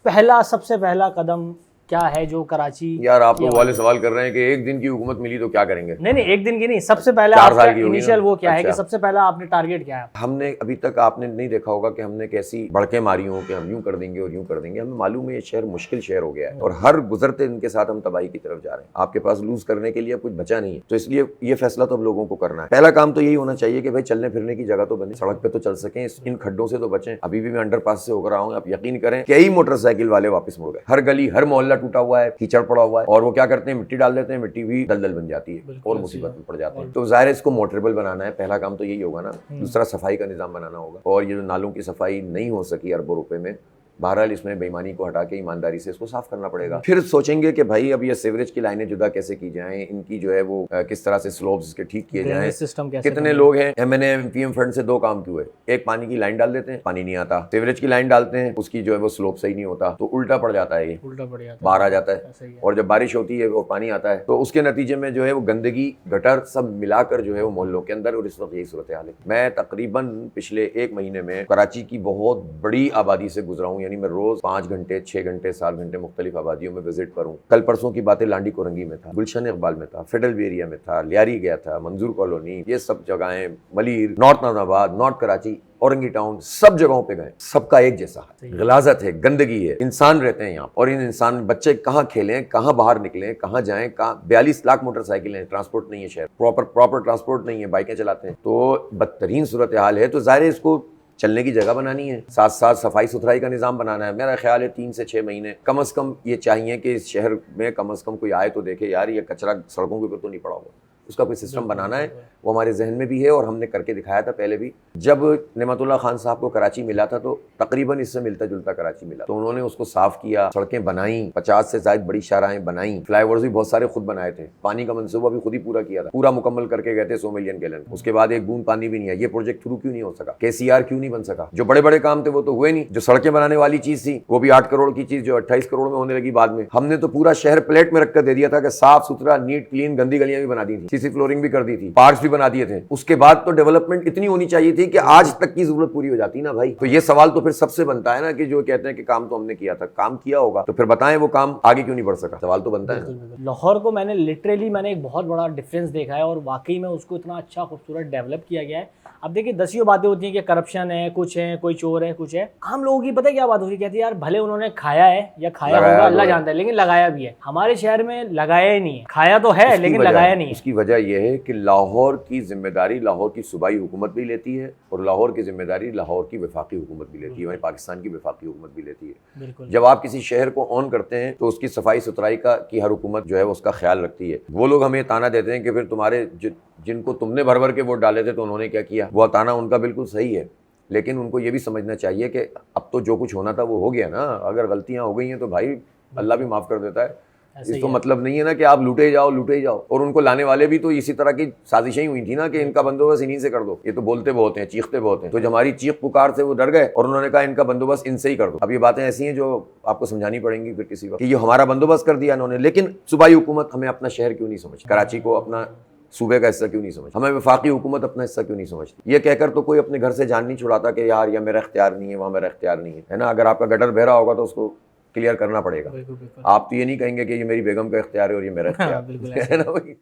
पहला सबसे पहला कदम क्या है जो कराची? यार आप लोग वाले सवाल कर रहे हैं कि एक दिन की हुकूमत मिली तो क्या करेंगे। नहीं एक दिन की नहीं, सबसे पहला 4 साल की इनिशियल वो क्या है अच्छा। कि सबसे पहला आपने टारगेट क्या है? हमने अभी तक आपने नहीं देखा होगा कि हमने कैसी भड़के मारी हो कि हम यूं कर देंगे और यूं कर देंगे। हमें मालूम है ये शहर मुश्किल शहर हो गया है और हर गुजरते दिन के साथ हम तबाही की तरफ जा रहे हैं। आपके पास लूज करने के लिए कुछ बचा नहीं है, तो इसलिए ये फैसला तो हम लोगों को करना है। पहला काम तो यही होना चाहिए कि भाई चलने फिरने की जगह तो बने, सड़क पे तो चल सकें, इन खड्डों से तो बचें। अभी भी मैं अंडरपास से होकर रहा हूँ, आप यकीन करें कई मोटरसाइकिल वाले वापस मुड़ गए। हर गली हर मोहल्ला टूटा हुआ है, कीचड़ पड़ा हुआ है और वो क्या करते हैं मिट्टी डाल देते हैं, मिट्टी भी दलदल बन जाती है और मुसीबत में पड़ जाते हैं। तो जाहिर है इसको मोटरेबल बनाना है, पहला काम तो यही होगा ना। दूसरा सफाई का निजाम बनाना होगा और ये जो नालों की सफाई नहीं हो सकी अरबों रुपए में, बहरहाल इसमें बेईमानी को हटा के ईमानदारी से इसको साफ करना पड़ेगा। फिर सोचेंगे कि भाई अब ये सीवरेज की लाइनें जुदा कैसे की जाएं, इनकी जो है वो किस तरह से स्लोप्स के ठीक किए जाएं। सिस्टम कैसे? कितने लोग हैं एमएनए एमपीएम फंड से 2 काम क्यों है, एक पानी की लाइन डाल देते हैं, पानी नहीं आता, सीवरेज की लाइन डालते हैं, उसकी जो है वो स्लोप सही नहीं होता तो उल्टा पड़ जाता है, ये उल्टा पड़ जाता है, बाहर आ जाता है। और जब बारिश होती है और पानी आता है तो उसके नतीजे में जो है वो गंदगी गटर सब मिलाकर जो है वो मोहल्लों के अंदर, और इस वक्त यही सूरत हाल है। मैं तकरीबन पिछले 1 महीने में कराची की बहुत बड़ी आबादी से गुजरा हूँ, यानी मैं रोज 5 घंटे 6 घंटे 7 घंटे मुख्तलिफ आबादियों में विजिट पर हूँ। कल परसों की बातें लांडी कोरंगी में था, गुलशन इकबाल में था, फेडरल एरिया में था, लियारी गया था, मंजूर कॉलोनी, ये सब जगहें, Malir, north Nazimabad, north Karachi, Orangi town, सब जगहों पे गए। सबका एक जैसा है, गलाजत है, गंदगी है, इंसान रहते हैं यहाँ और इन इंसान बच्चे कहाँ खेलें, कहाँ बाहर निकलें, कहाँ जाएं, कहाँ 42 लाख मोटरसाइकिल हैं, ट्रांसपोर्ट नहीं है, शहर प्रॉपर ट्रांसपोर्ट नहीं है, बाइकें चलाते हैं, तो बदतरीन सूरत हाल है। तो जाहिर है इसको चलने की जगह बनानी है, साथ साथ सफाई सुथराई का निजाम बनाना है। मेरा ख्याल है 3 से 6 महीने कम से कम ये चाहिए कि इस शहर में कम से कम कोई आए तो देखे यार ये कचरा सड़कों के ऊपर तो नहीं पड़ा हुआ, उसका कोई सिस्टम बनाना है। वो हमारे जहन में भी है और हमने करके दिखाया था पहले भी। जब नेमतुल्लाह खान साहब को कराची मिला था तो तकरीबन इससे मिलता जुलता कराची मिला, तो उन्होंने उसको साफ किया, सड़कें बनाई, 50 से ज्यादा बड़ी शाहराहें बनाई, फ्लाईओवर्स भी बहुत सारे खुद बनाए थे, पानी का मंसूबा भी खुद ही पूरा किया था, पूरा मुकम्मल करके गए थे 100 मिलियन गैलन। उसके बाद एक बूंद पानी भी नहीं है। ये प्रोजेक्ट शुरू क्यों नहीं हो सका, केसीआर क्यों नहीं बन सका? जो बड़े बड़े काम थे वो तो हुए नहीं। जो सड़कें बनाने वाली चीज थी वो भी 8 करोड़ की चीज जो 28 करोड़ में होने लगी बाद में। हमने तो पूरा शहर प्लेट में रखकर दे दिया था कि साफ सुथरा नीट क्लीन, गंदी गलियां भी बना दी थी, सीसी फ्लोरिंग भी कर दी थी, पार्क्स भी बना दिए थे। उसके बाद तो डेवलपमेंट इतनी होनी चाहिए थी कि आज तक की जरूरत पूरी हो जाती ना भाई। तो ये सवाल तो फिर सबसे बनता है ना कि जो कहते हैं कि काम तो हमने किया था, काम किया होगा तो फिर बताएं वो काम आगे क्यों नहीं बढ़ सका, सवाल तो बनता है। लाहौर को मैंने एक बहुत बड़ा डिफरेंस देखा है और वाकई में उसको इतना अच्छा खूबसूरत डेवलप किया गया है। अब देखिए दसियों बातें होती हैं कि करप्शन है, कुछ है, कोई चोर है, कुछ है। हम लोगों की पता है क्या बात होती है, कहती है यार भले उन्होंने खाया है या खाया होगा अल्लाह जानता है, लेकिन लगाया भी है। हमारे शहर में लगाया ही नहीं है, खाया तो है लेकिन लगाया नहीं है। उसकी वजह यह है कि लाहौर की जिम्मेदारी लाहौर की सूबाई हुकूमत भी लेती है और लाहौर की जिम्मेदारी लाहौर की वफाकी हुकूमत भी लेती है, वहीं पाकिस्तान की वफाकी हुकूमत भी लेती है। जब आप किसी शहर को ऑन करते हैं तो उसकी सफाई सुथराई की हर हुकूमत जो है उसका ख्याल रखती है। वो लोग हमें ताना देते हैं कि फिर तुम्हारे जिनको तुमने भर भर के वोट डाले थे तो उन्होंने क्या किया। वो ताना उनका बिल्कुल सही है, लेकिन उनको ये भी समझना चाहिए कि अब तो जो कुछ होना था वो हो गया ना। अगर गलतियां हो गई हैं तो भाई अल्लाह भी माफ कर देता है। इसको मतलब नहीं है ना कि आप लूटे ही जाओ। और उनको लाने वाले भी तो इसी तरह की साजिशें ही हुई थी ना कि इनका बंदोबस्त इन्हीं से कर दो। ये तो बोलते बहुत हैं, चीखते बहुत हैं, तो जो हमारी चीख पुकार से वो डर गए और उन्होंने कहा इनका बंदोबस्त इनसे ही कर दो। अब ये बातें ऐसी हैं जो आपको समझानी पड़ेंगी फिर किसी वक्त कि ये हमारा बंदोबस्त कर दिया इन्होंने। लेकिन सूबाई हुकूमत हमें अपना शहर क्यों नहीं समझती, कराची को अपना सूबे का हिस्सा क्यों नहीं समझती, हमें वफाकी हुकूमत अपना हिस्सा क्यों नहीं समझती। ये कहकर तो कोई अपने घर से जान नहीं छुड़ाता कि यार ये मेरा इख्तियार नहीं है, वहाँ मेरा इख्तियार नहीं है ना। अगर आपका गटर बह रहा होगा तो उसको क्लियर करना पड़ेगा। आप तो ये नहीं कहेंगे कि ये मेरी बेगम का इख्तियार है और ये मेरा इख्तियार है ना भाई।